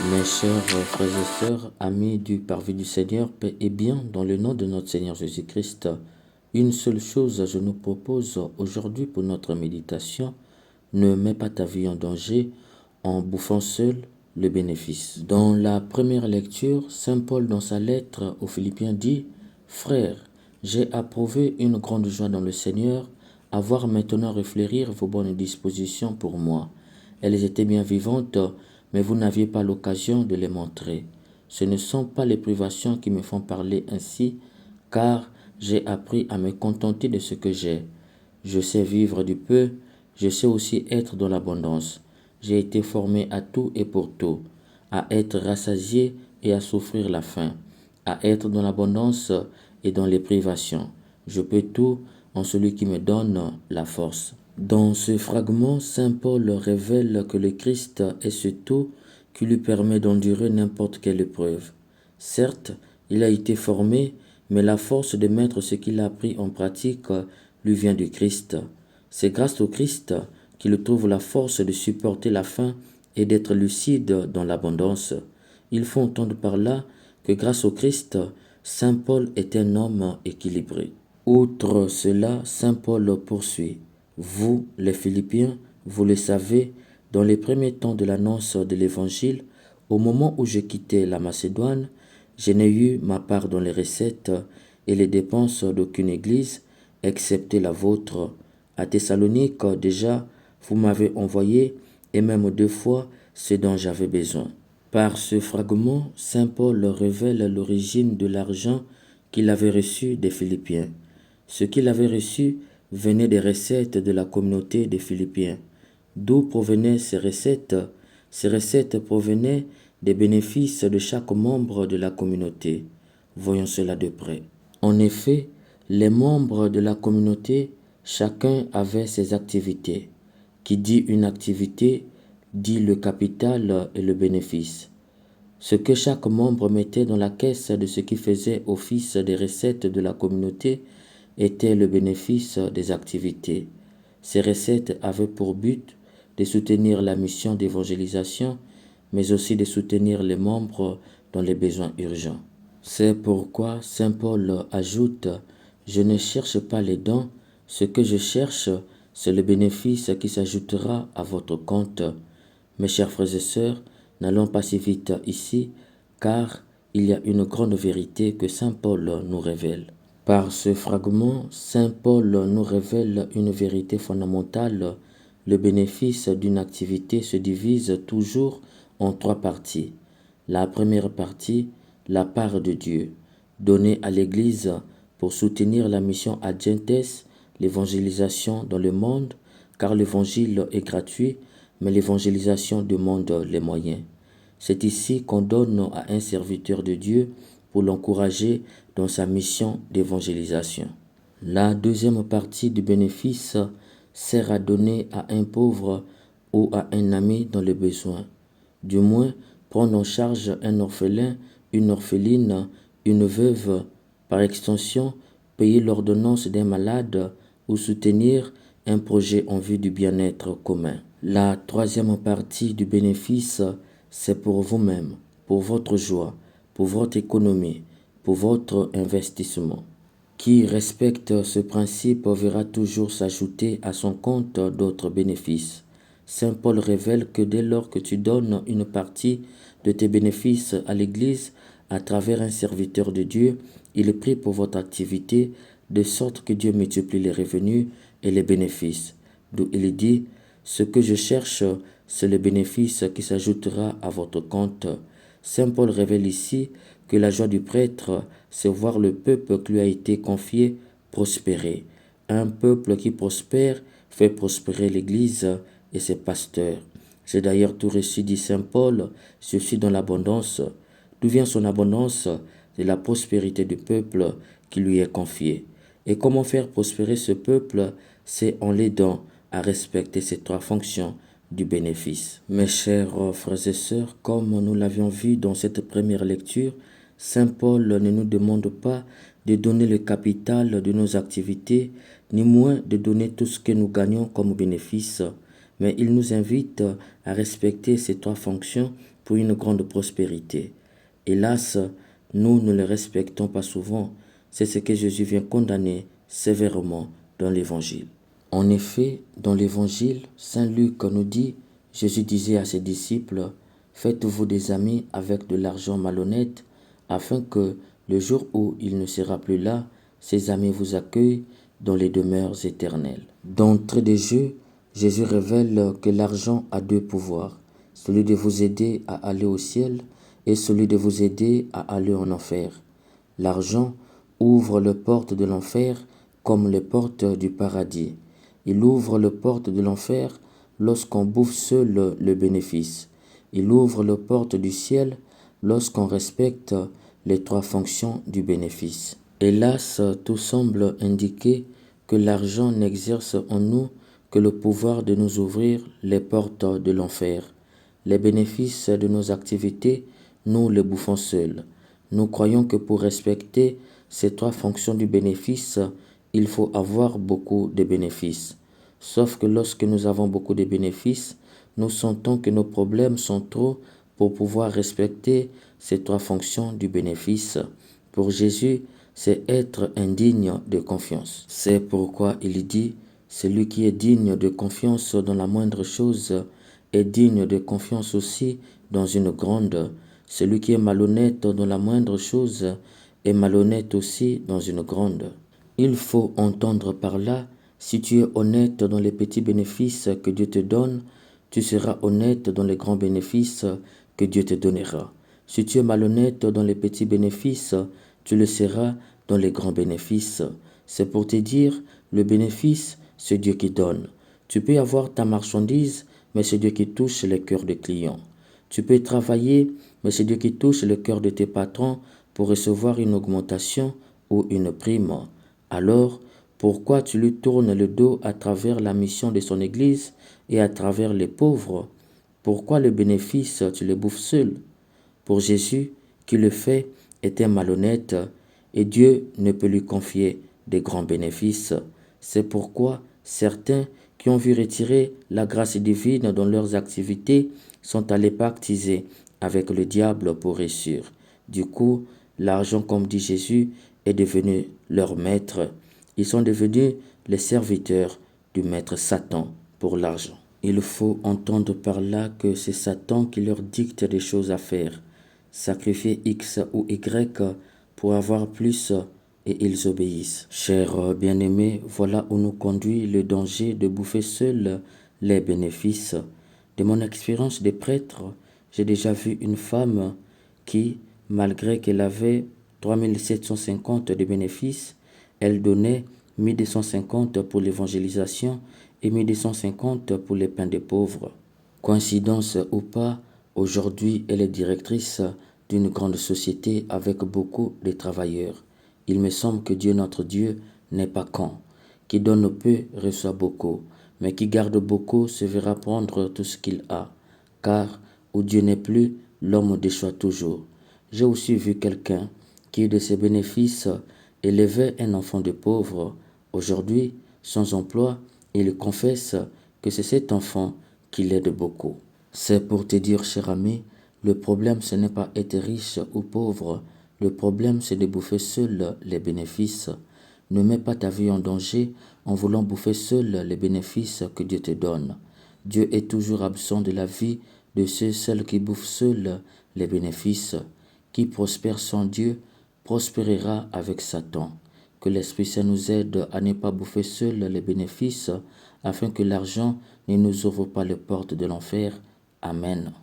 Mes chers frères et sœurs, amis du parvis du Seigneur, paix et bien dans le nom de notre Seigneur Jésus-Christ. Une seule chose je nous propose aujourd'hui pour notre méditation. Ne mets pas ta vie en danger en bouffant seul le bénéfice. Dans la première lecture, Saint Paul dans sa lettre aux Philippiens dit « Frères, j'ai approuvé une grande joie dans le Seigneur, à voir maintenant réfléchir vos bonnes dispositions pour moi. Elles étaient bien vivantes, mais vous n'aviez pas l'occasion de les montrer. Ce ne sont pas les privations qui me font parler ainsi, car j'ai appris à me contenter de ce que j'ai. Je sais vivre du peu, je sais aussi être dans l'abondance. J'ai été formé à tout et pour tout, à être rassasié et à souffrir la faim, à être dans l'abondance et dans les privations. Je peux tout en celui qui me donne la force. Dans ce fragment, Saint Paul révèle que le Christ est ce tout qui lui permet d'endurer n'importe quelle épreuve. Certes, il a été formé, mais la force de mettre ce qu'il a appris en pratique lui vient du Christ. C'est grâce au Christ qu'il trouve la force de supporter la faim et d'être lucide dans l'abondance. Il faut entendre par là que grâce au Christ, Saint Paul est un homme équilibré. Outre cela, Saint Paul poursuit. Vous, les Philippiens, vous le savez, dans les premiers temps de l'annonce de l'Évangile, au moment où je quittais la Macédoine, je n'ai eu ma part dans les recettes et les dépenses d'aucune église, excepté la vôtre. À Thessalonique, déjà, vous m'avez envoyé, et même 2 fois, ce dont j'avais besoin. Par ce fragment, Saint Paul révèle l'origine de l'argent qu'il avait reçu des Philippiens. Ce qu'il avait reçu venait des recettes de la communauté des Philippiens. D'où provenaient ces recettes? Ces recettes provenaient des bénéfices de chaque membre de la communauté. Voyons cela de près. En effet, les membres de la communauté, chacun avait ses activités. Qui dit une activité, dit le capital et le bénéfice. Ce que chaque membre mettait dans la caisse de ce qui faisait office des recettes de la communauté était le bénéfice des activités. Ces recettes avaient pour but de soutenir la mission d'évangélisation, mais aussi de soutenir les membres dans les besoins urgents. C'est pourquoi Saint Paul ajoute « Je ne cherche pas les dons, ce que je cherche, c'est le bénéfice qui s'ajoutera à votre compte. » Mes chers frères et sœurs, n'allons pas si vite ici, car il y a une grande vérité que Saint Paul nous révèle. Par ce fragment, Saint Paul nous révèle une vérité fondamentale. Le bénéfice d'une activité se divise toujours en 3 parties. La première partie, la part de Dieu, donnée à l'Église pour soutenir la mission ad gentes, l'évangélisation dans le monde, car l'évangile est gratuit, mais l'évangélisation demande les moyens. C'est ici qu'on donne à un serviteur de Dieu pour l'encourager dans sa mission d'évangélisation. La deuxième partie du bénéfice sert à donner à un pauvre ou à un ami dans le besoin. Du moins, prendre en charge un orphelin, une orpheline, une veuve, par extension, payer l'ordonnance d'un malade ou soutenir un projet en vue du bien-être commun. La troisième partie du bénéfice, c'est pour vous-même, pour votre joie, pour votre économie, pour votre investissement. Qui respecte ce principe verra toujours s'ajouter à son compte d'autres bénéfices. Saint Paul révèle que dès lors que tu donnes une partie de tes bénéfices à l'Église à travers un serviteur de Dieu, il prie pour votre activité de sorte que Dieu multiplie les revenus et les bénéfices. D'où il dit « Ce que je cherche, c'est le bénéfice qui s'ajoutera à votre compte. » Saint Paul révèle ici que la joie du prêtre, c'est voir le peuple qui lui a été confié prospérer. Un peuple qui prospère fait prospérer l'Église et ses pasteurs. J'ai d'ailleurs tout reçu, dit Saint Paul, ceci dans l'abondance. D'où vient son abondance? De la prospérité du peuple qui lui est confié. Et comment faire prospérer ce peuple? C'est en l'aidant à respecter ces 3 fonctions du bénéfice. Mes chers frères et sœurs, comme nous l'avions vu dans cette première lecture, Saint Paul ne nous demande pas de donner le capital de nos activités, ni moins de donner tout ce que nous gagnons comme bénéfice, mais il nous invite à respecter ces trois fonctions pour une grande prospérité. Hélas, nous ne les respectons pas souvent. C'est ce que Jésus vient condamner sévèrement dans l'Évangile. En effet, dans l'Évangile, Saint Luc nous dit, Jésus disait à ses disciples, « Faites-vous des amis avec de l'argent malhonnête, afin que, le jour où il ne sera plus là, ces amis vous accueillent dans les demeures éternelles. » D'entrée de jeu, Jésus révèle que l'argent a deux pouvoirs, celui de vous aider à aller au ciel et celui de vous aider à aller en enfer. L'argent ouvre les portes de l'enfer comme les portes du paradis. Il ouvre les portes de l'enfer lorsqu'on bouffe seul le bénéfice. Il ouvre les portes du ciel lorsqu'on respecte les trois fonctions du bénéfice. Hélas, tout semble indiquer que l'argent n'exerce en nous que le pouvoir de nous ouvrir les portes de l'enfer. Les bénéfices de nos activités, nous les bouffons seuls. Nous croyons que pour respecter ces trois fonctions du bénéfice, il faut avoir beaucoup de bénéfices. Sauf que lorsque nous avons beaucoup de bénéfices, nous sentons que nos problèmes sont trop pour pouvoir respecter ces trois fonctions du bénéfice. Pour Jésus, c'est être indigne de confiance. C'est pourquoi il dit, celui qui est digne de confiance dans la moindre chose est digne de confiance aussi dans une grande. Celui qui est malhonnête dans la moindre chose est malhonnête aussi dans une grande. Il faut entendre par là, si tu es honnête dans les petits bénéfices que Dieu te donne, tu seras honnête dans les grands bénéfices que Dieu te donnera. Si tu es malhonnête dans les petits bénéfices, tu le seras dans les grands bénéfices. C'est pour te dire, le bénéfice, c'est Dieu qui donne. Tu peux avoir ta marchandise, mais c'est Dieu qui touche les cœurs des clients. Tu peux travailler, mais c'est Dieu qui touche le cœur de tes patrons pour recevoir une augmentation ou une prime. Alors, pourquoi tu lui tournes le dos à travers la mission de son Église et à travers les pauvres? Pourquoi le bénéfice, tu le bouffes seul? Pour Jésus, qui le fait, était malhonnête et Dieu ne peut lui confier des grands bénéfices. C'est pourquoi certains qui ont vu retirer la grâce divine dans leurs activités sont allés pactiser avec le diable pour réussir. Du coup, l'argent, comme dit Jésus, est devenu leur maître. Ils sont devenus les serviteurs du maître Satan pour l'argent. Il faut entendre par là que c'est Satan qui leur dicte des choses à faire. Sacrifier X ou Y pour avoir plus et ils obéissent. Chers bien-aimés, voilà où nous conduit le danger de bouffer seul les bénéfices. De mon expérience de prêtre, j'ai déjà vu une femme qui, malgré qu'elle avait 3750 de bénéfices, elle donnait 1250 pour l'évangélisation et 1250 pour les pains des pauvres. Coïncidence ou pas, aujourd'hui elle est directrice d'une grande société avec beaucoup de travailleurs. Il me semble que Dieu notre Dieu n'est pas con, qui donne peu reçoit beaucoup, mais qui garde beaucoup se verra prendre tout ce qu'il a, car où Dieu n'est plus, l'homme déçoit toujours. J'ai aussi vu quelqu'un qui, de ses bénéfices, élevait un enfant de pauvre. Aujourd'hui, sans emploi, il confesse que c'est cet enfant qui l'aide beaucoup. C'est pour te dire, cher ami, le problème ce n'est pas être riche ou pauvre, le problème c'est de bouffer seul les bénéfices. Ne mets pas ta vie en danger en voulant bouffer seul les bénéfices que Dieu te donne. Dieu est toujours absent de la vie de celles qui bouffent seuls les bénéfices. Qui prospère sans Dieu prospérera avec Satan. Que l'Esprit Saint nous aide à ne pas bouffer seuls les bénéfices, afin que l'argent ne nous ouvre pas les portes de l'enfer. Amen.